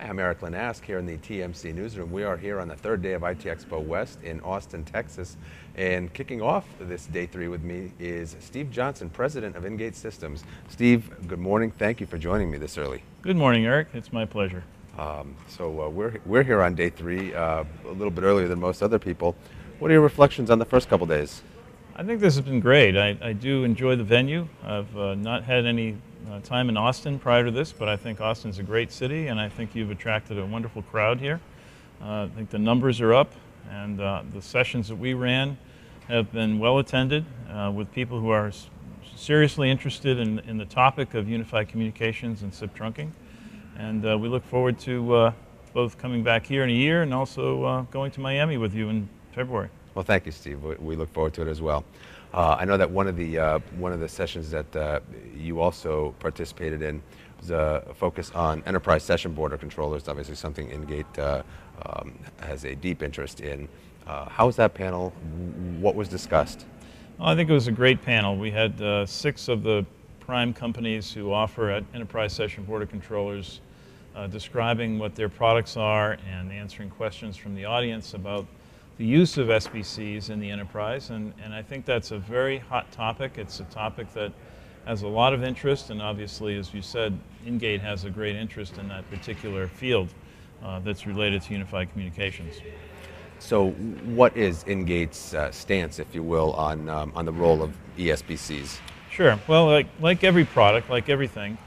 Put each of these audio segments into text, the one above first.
I'm Erik Linask here in the TMC newsroom. We are here on the third day of IT Expo West in Austin, Texas. And kicking off this day 3 with me is Steve Johnson, president of Ingate Steve, good morning. Thank you for joining me this early. Good morning, Erik. It's my pleasure. We're here on day 3, a little bit earlier than most other people. What are your reflections on the first couple days? I think this has been great. I do enjoy the venue. I've not had any time in Austin prior to this, but I think Austin's a great city, and I think you've attracted a wonderful crowd here. I think the numbers are up, and the sessions that we ran have been well attended with people who are seriously interested in the topic of unified communications and SIP trunking. And we look forward to both coming back here in a year and also going to Miami with you in February. Well, thank you, Steve. We look forward to it as well. I know that one of the sessions that you also participated in was a focus on enterprise session border controllers. Obviously, something Ingate has a deep interest in. How was that panel? What was discussed? Well, I think it was a great panel. We had 6 of the prime companies who offer enterprise session border controllers describing what their products are and answering questions from the audience about the use of SBCs in the enterprise, and I think that's a very hot topic. It's a topic that has a lot of interest, and obviously, as you said, Ingate has a great interest in that particular field that's related to unified communications. So what is Ingate's stance, if you will, on the role of ESBCs? Sure. Well, like every product, like everything,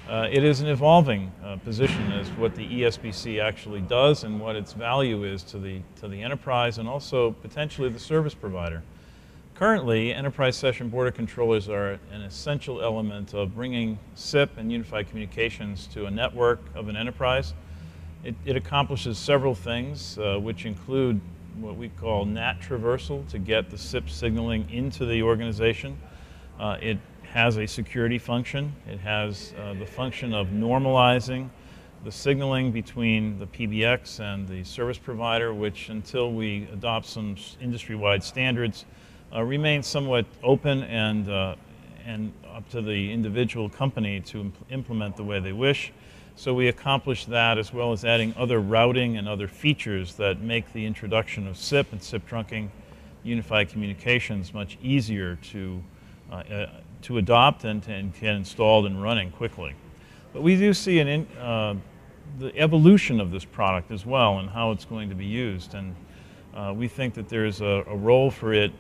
it is an evolving position as what the ESBC actually does and what its value is to the enterprise and also potentially the service provider. Currently, enterprise session border controllers are an essential element of bringing SIP and unified communications to a network of an enterprise. It accomplishes several things, which include what we call NAT traversal to get the SIP signaling into the organization. It has a security function. It has the function of normalizing the signaling between the PBX and the service provider, which until we adopt some industry-wide standards remains somewhat open and up to the individual company to implement the way they wish. So we accomplish that as well as adding other routing and other features that make the introduction of SIP and SIP trunking unified communications much easier to adopt and get installed and running quickly. But we do see the evolution of this product as well and how it's going to be used. And we think that there's a role for it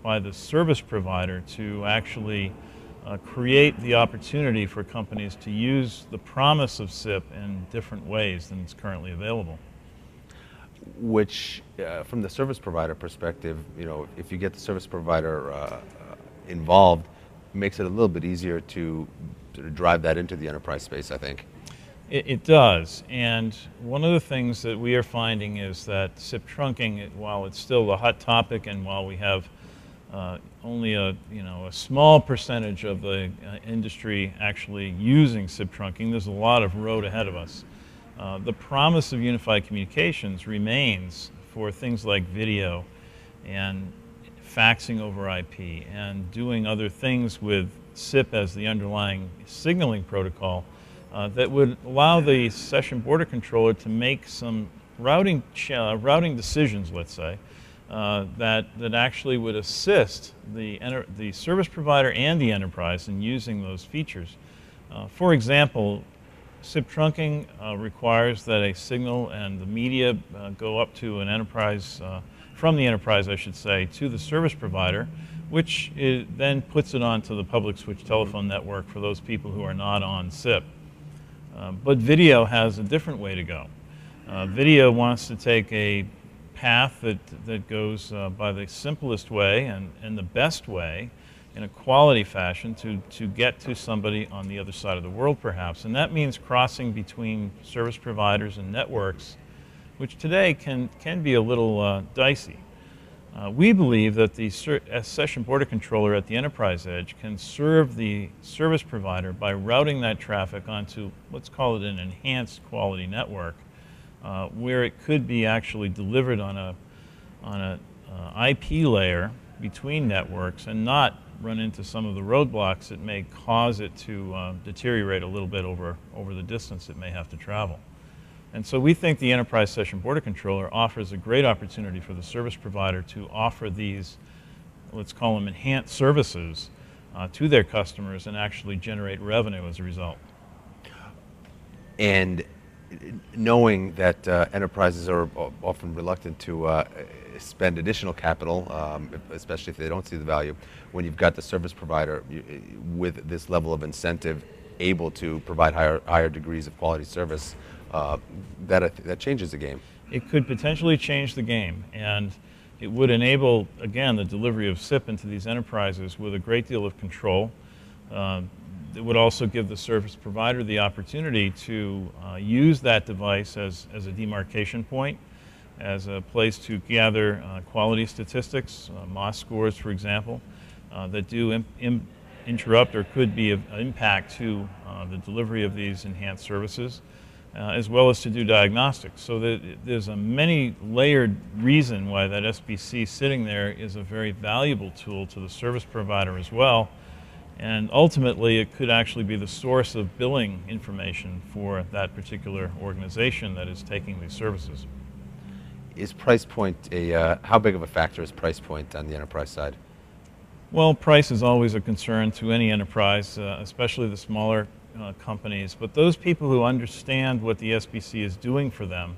by the service provider to actually create the opportunity for companies to use the promise of SIP in different ways than it's currently available. Which, from the service provider perspective, if you get the service provider involved, makes it a little bit easier to sort of drive that into the enterprise space, I think. It does, and one of the things that we are finding is that SIP trunking, while it's still a hot topic and while we have only a small percentage of the industry actually using SIP trunking, there's a lot of road ahead of us. The promise of unified communications remains for things like video and faxing over IP and doing other things with SIP as the underlying signaling protocol that would allow the session border controller to make some routing decisions, let's say, that actually would assist the service provider and the enterprise in using those features. For example, SIP trunking requires that a signal and the media go up to an enterprise, from the enterprise, I should say, to the service provider, which then puts it onto the public switch telephone network for those people who are not on SIP. But video has a different way to go. Video wants to take a path that goes by the simplest way and the best way in a quality fashion to get to somebody on the other side of the world, perhaps. And that means crossing between service providers and networks, which today can be a little dicey. We believe that the session border controller at the enterprise edge can serve the service provider by routing that traffic onto, let's call it an enhanced quality network, where it could be actually delivered on a IP layer between networks and not run into some of the roadblocks that may cause it to deteriorate a little bit over the distance it may have to travel. And so we think the Enterprise Session Border Controller offers a great opportunity for the service provider to offer these, let's call them enhanced services, to their customers and actually generate revenue as a result. And knowing that enterprises are often reluctant to spend additional capital, especially if they don't see the value, when you've got the service provider with this level of incentive able to provide higher degrees of quality service, that changes the game. It could potentially change the game, and it would enable, again, the delivery of SIP into these enterprises with a great deal of control. It would also give the service provider the opportunity to use that device as a demarcation point, as a place to gather quality statistics, MOS scores, for example, that do interrupt or could be of impact to the delivery of these enhanced services, as well as to do diagnostics. So there's a many-layered reason why that SBC sitting there is a very valuable tool to the service provider as well. And ultimately, it could actually be the source of billing information for that particular organization that is taking these services. Is price point how big of a factor is price point on the enterprise side? Well, price is always a concern to any enterprise, especially the smaller companies. But those people who understand what the SBC is doing for them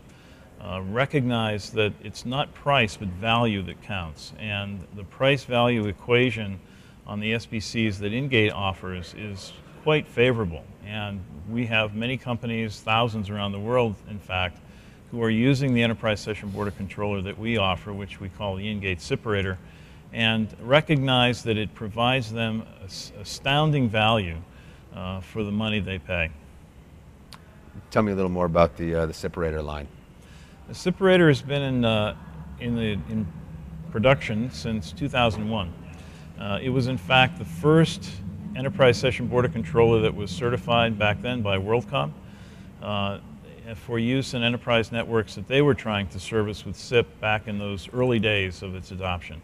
recognize that it's not price but value that counts. And the price-value equation on the SBCs that Ingate offers is quite favorable. And we have many companies, thousands around the world, in fact, who are using the Enterprise Session Border Controller that we offer, which we call the Ingate Separator, and recognize that it provides them astounding value for the money they pay. Tell me a little more about the separator line. The separator has been in production since 2001. It was in fact the first Enterprise Session Border Controller that was certified back then by WorldCom for use in enterprise networks that they were trying to service with SIP back in those early days of its adoption.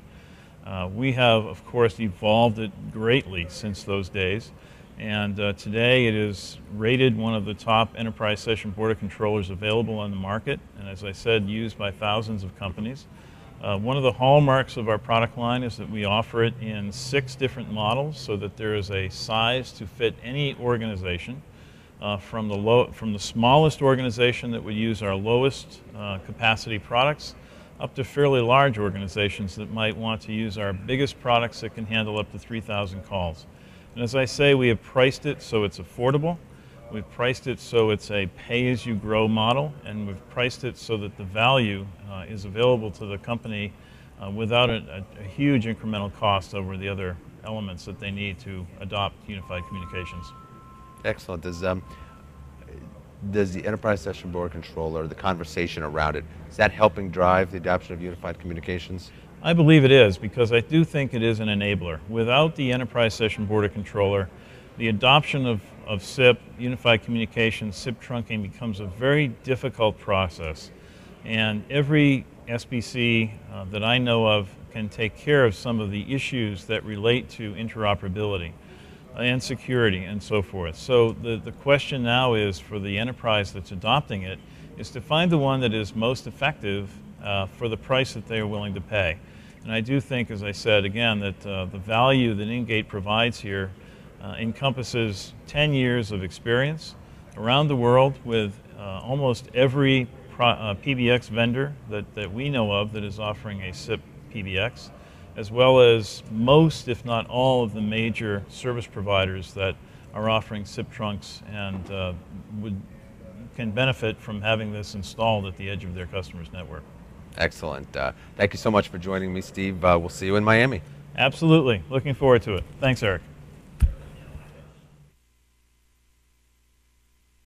We have, of course, evolved it greatly since those days, and today it is rated one of the top Enterprise Session Border Controllers available on the market, and as I said, used by thousands of companies. One of the hallmarks of our product line is that we offer it in 6 different models so that there is a size to fit any organization, from the smallest organization that would use our lowest capacity products up to fairly large organizations that might want to use our biggest products that can handle up to 3,000 calls. And as I say, we have priced it so it's affordable. We've priced it so it's a pay-as-you-grow model, and we've priced it so that the value is available to the company without a huge incremental cost over the other elements that they need to adopt unified communications. Excellent. Does the Enterprise Session Border Controller, the conversation around it, is that helping drive the adoption of unified communications? I believe it is, because I do think it is an enabler. Without the Enterprise Session Border Controller, the adoption of SIP, unified communications, SIP trunking becomes a very difficult process. And every SBC that I know of can take care of some of the issues that relate to interoperability and security and so forth. So the question now is, for the enterprise that's adopting it, is to find the one that is most effective for the price that they are willing to pay. And I do think, as I said again, that the value that Ingate provides here encompasses 10 years of experience around the world with almost every PBX vendor that we know of that is offering a SIP PBX, as well as most, if not all, of the major service providers that are offering SIP trunks and can benefit from having this installed at the edge of their customers' network. Excellent. Thank you so much for joining me, Steve. We'll see you in Miami. Absolutely. Looking forward to it. Thanks, Eric.